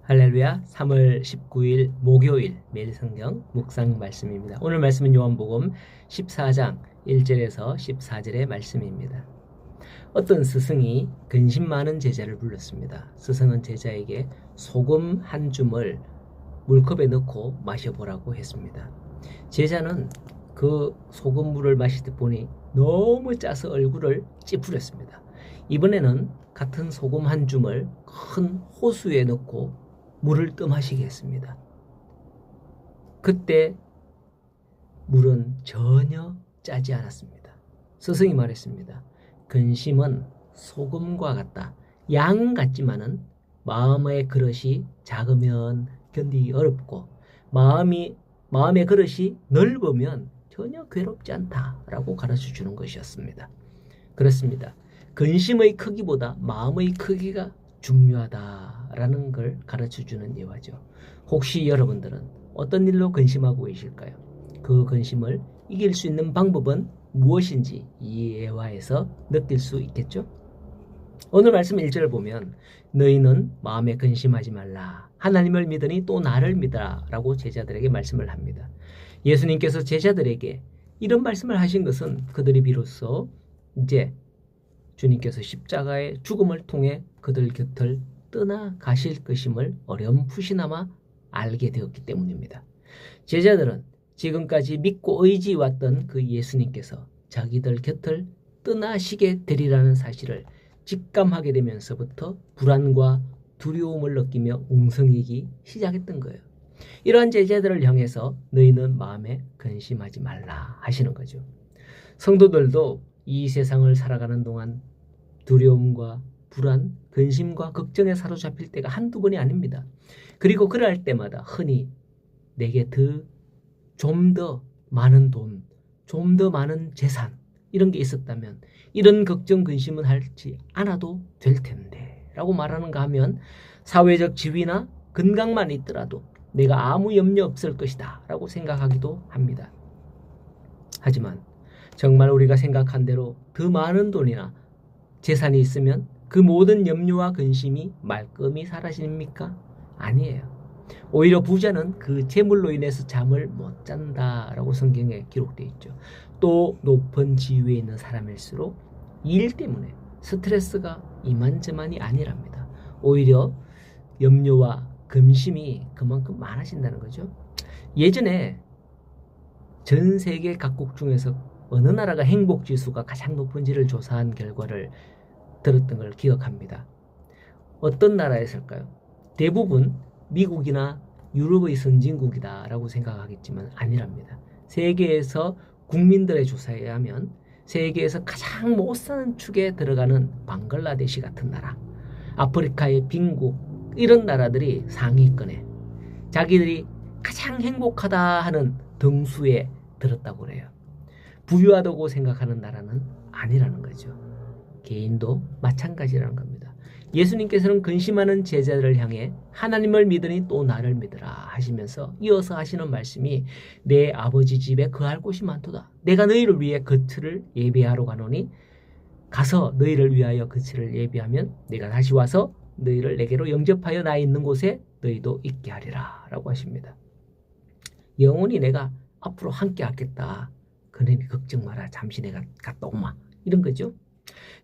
할렐루야. 3월 19일 목요일 매일 성경 묵상 말씀입니다. 오늘 말씀은 요한복음 14장 1절에서 14절의 말씀입니다. 어떤 스승이 근심 많은 제자를 불렀습니다. 스승은 제자에게 소금 한 줌을 물컵에 넣고 마셔보라고 했습니다. 제자는 그 소금물을 마실 때 보니 너무 짜서 얼굴을 찌푸렸습니다. 이번에는 같은 소금 한 줌을 큰 호수에 넣고 물을 뜸하시게 했습니다. 그때 물은 전혀 짜지 않았습니다. 스승이 말했습니다. 근심은 소금과 같다. 양 같지만은 마음의 그릇이 작으면 견디기 어렵고 마음의 그릇이 넓으면 전혀 괴롭지 않다라고 가르쳐 주는 것이었습니다. 그렇습니다. 근심의 크기보다 마음의 크기가 중요하다라는 걸 가르쳐주는 예화죠. 혹시 여러분들은 어떤 일로 근심하고 계실까요? 그 근심을 이길 수 있는 방법은 무엇인지 이 예화에서 느낄 수 있겠죠? 오늘 말씀 1절을 보면 너희는 마음에 근심하지 말라. 하나님을 믿으니 또 나를 믿어라 라고 제자들에게 말씀을 합니다. 예수님께서 제자들에게 이런 말씀을 하신 것은 그들이 비로소 이제 주님께서 십자가의 죽음을 통해 그들 곁을 떠나 가실 것임을 어렴풋이나마 알게 되었기 때문입니다. 제자들은 지금까지 믿고 의지해왔던 그 예수님께서 자기들 곁을 떠나시게 되리라는 사실을 직감하게 되면서부터 불안과 두려움을 느끼며 웅성이기 시작했던 거예요. 이러한 제자들을 향해서 너희는 마음에 근심하지 말라 하시는 거죠. 성도들도 이 세상을 살아가는 동안 두려움과 불안, 근심과 걱정에 사로잡힐 때가 한두 번이 아닙니다. 그리고 그럴 때마다 흔히 내게 좀 더 많은 돈, 좀 더 많은 재산 이런 게 있었다면 이런 걱정, 근심은 하지 않아도 될 텐데 라고 말하는가 하면 사회적 지위나 건강만 있더라도 내가 아무 염려 없을 것이다 라고 생각하기도 합니다. 하지만 정말 우리가 생각한 대로 더 많은 돈이나 재산이 있으면 그 모든 염려와 근심이 말끔히 사라집니까? 아니에요. 오히려 부자는 그 재물로 인해서 잠을 못 잔다라고 성경에 기록되어 있죠. 또 높은 지위에 있는 사람일수록 일 때문에 스트레스가 이만저만이 아니랍니다. 오히려 염려와 근심이 그만큼 많아진다는 거죠. 예전에 전 세계 각국 중에서 어느 나라가 행복지수가 가장 높은지를 조사한 결과를 들었던 걸 기억합니다. 어떤 나라였을까요? 대부분 미국이나 유럽의 선진국이다라고 생각하겠지만 아니랍니다. 세계에서 국민들의 조사에 의하면 세계에서 가장 못 사는 축에 들어가는 방글라데시 같은 나라, 아프리카의 빈국 이런 나라들이 상위권에 자기들이 가장 행복하다 하는 등수에 들었다고 그래요. 부유하다고 생각하는 나라는 아니라는 거죠. 개인도 마찬가지라는 겁니다. 예수님께서는 근심하는 제자들을 향해 하나님을 믿으니 또 나를 믿으라 하시면서 이어서 하시는 말씀이 내 아버지 집에 거할 곳이 많도다. 내가 너희를 위해 거처를 예비하러 가노니 가서 너희를 위하여 거처를 예비하면 내가 다시 와서 너희를 내게로 영접하여 나 있는 곳에 너희도 있게 하리라 라고 하십니다. 영원히 내가 앞으로 함께 하겠다. 그러니 걱정 마라. 잠시 내가 갔다 오마. 이런 거죠.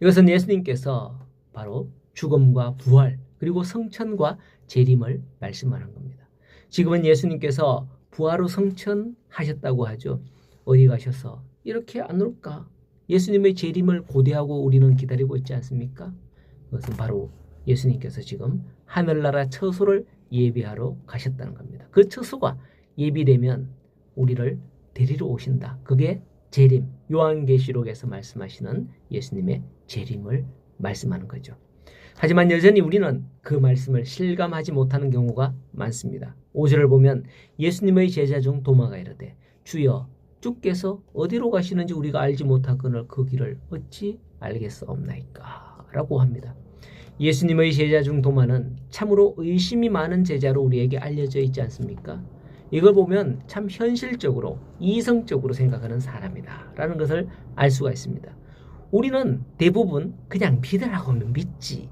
이것은 예수님께서 바로 죽음과 부활 그리고 성천과 재림을 말씀하는 겁니다. 지금은 예수님께서 부활 후 성천하셨다고 하죠. 어디 가셔서 이렇게 안 올까? 예수님의 재림을 고대하고 우리는 기다리고 있지 않습니까? 그것은 바로 예수님께서 지금 하늘나라 처소를 예비하러 가셨다는 겁니다. 그 처소가 예비되면 우리를 데리러 오신다. 그게 재림, 요한계시록에서 말씀하시는 예수님의 재림을 말씀하는 거죠. 하지만 여전히 우리는 그 말씀을 실감하지 못하는 경우가 많습니다. 5절을 보면 예수님의 제자 중 도마가 이르되 주여 주께서 어디로 가시는지 우리가 알지 못하거늘 그 길을 어찌 알겠사옵나이까 라고 합니다. 예수님의 제자 중 도마는 참으로 의심이 많은 제자로 우리에게 알려져 있지 않습니까? 이걸 보면 참 현실적으로 이성적으로 생각하는 사람이다 라는 것을 알 수가 있습니다. 우리는 대부분 그냥 믿으라고 하면 믿지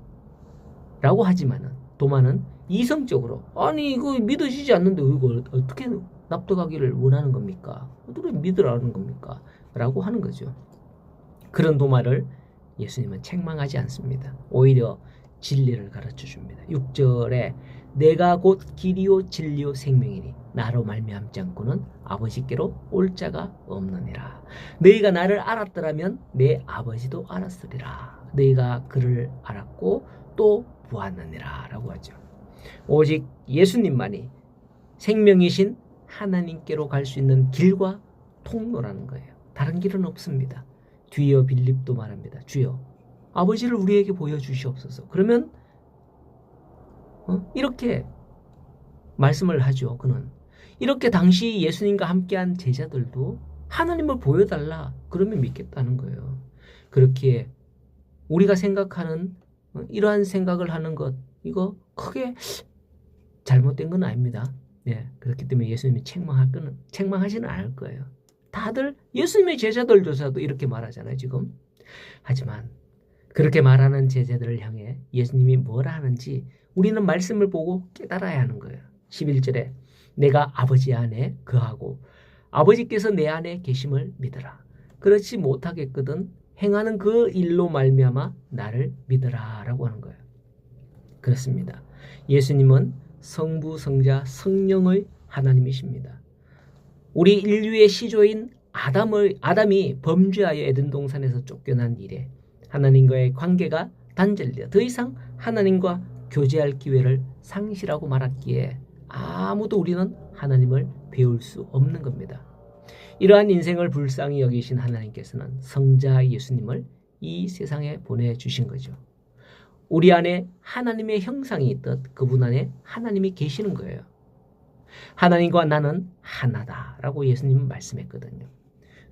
라고 하지만은 도마는 이성적으로 아니 이거 믿어지지 않는데 이걸 어떻게 납득하기를 원하는 겁니까? 어떻게 믿으라는 겁니까? 라고 하는 거죠. 그런 도마를 예수님은 책망하지 않습니다. 오히려 진리를 가르쳐 줍니다. 6절에 내가 곧 길이요 진리요 생명이니 나로 말미암지 않고는 아버지께로 올 자가 없느니라. 너희가 나를 알았더라면 내 아버지도 알았으리라. 너희가 그를 알았고 또 보았느니라 라고 하죠. 오직 예수님만이 생명이신 하나님께로 갈 수 있는 길과 통로라는 거예요. 다른 길은 없습니다. 뒤이어 빌립도 말합니다. 주여 아버지를 우리에게 보여주시옵소서. 그러면 이렇게 말씀을 하죠. 그는 이렇게 당시 예수님과 함께한 제자들도 하나님을 보여달라 그러면 믿겠다는 거예요. 그렇기에 우리가 생각하는 이러한 생각을 하는 것 이거 크게 잘못된 건 아닙니다. 네, 그렇기 때문에 예수님이 책망하지는 않을 거예요. 다들 예수님의 제자들조차도 이렇게 말하잖아요, 지금. 하지만 그렇게 말하는 제자들을 향해 예수님이 뭐라 하는지 우리는 말씀을 보고 깨달아야 하는 거예요. 11절에 내가 아버지 안에 거하고 아버지께서 내 안에 계심을 믿어라. 그렇지 못하겠거든 행하는 그 일로 말미암아 나를 믿어라 라고 하는 거예요. 그렇습니다. 예수님은 성부, 성자, 성령의 하나님이십니다. 우리 인류의 시조인 아담이 범죄하여 에덴 동산에서 쫓겨난 이래 하나님과의 관계가 단절되어 더 이상 하나님과 교제할 기회를 상실하고 말았기에 아무도 우리는 하나님을 배울 수 없는 겁니다. 이러한 인생을 불쌍히 여기신 하나님께서는 성자 예수님을 이 세상에 보내주신 거죠. 우리 안에 하나님의 형상이 있듯 그분 안에 하나님이 계시는 거예요. 하나님과 나는 하나다라고 예수님은 말씀했거든요.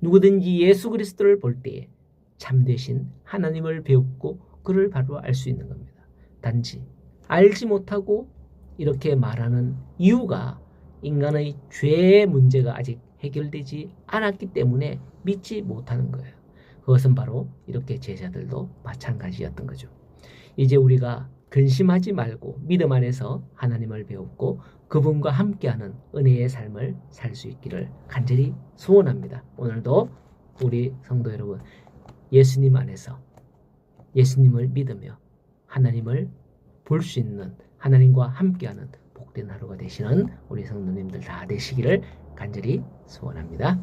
누구든지 예수 그리스도를 볼 때에 참되신 하나님을 배우고 그를 바로 알 수 있는 겁니다. 단지 알지 못하고 이렇게 말하는 이유가 인간의 죄의 문제가 아직 해결되지 않았기 때문에 믿지 못하는 거예요. 그것은 바로 이렇게 제자들도 마찬가지였던 거죠. 이제 우리가 근심하지 말고 믿음 안에서 하나님을 배웠고 그분과 함께하는 은혜의 삶을 살 수 있기를 간절히 소원합니다. 오늘도 우리 성도 여러분 예수님 안에서 예수님을 믿으며 하나님을 볼 수 있는 하나님과 함께하는 복된 하루가 되시는 우리 성도님들 다 되시기를 간절히 소원합니다.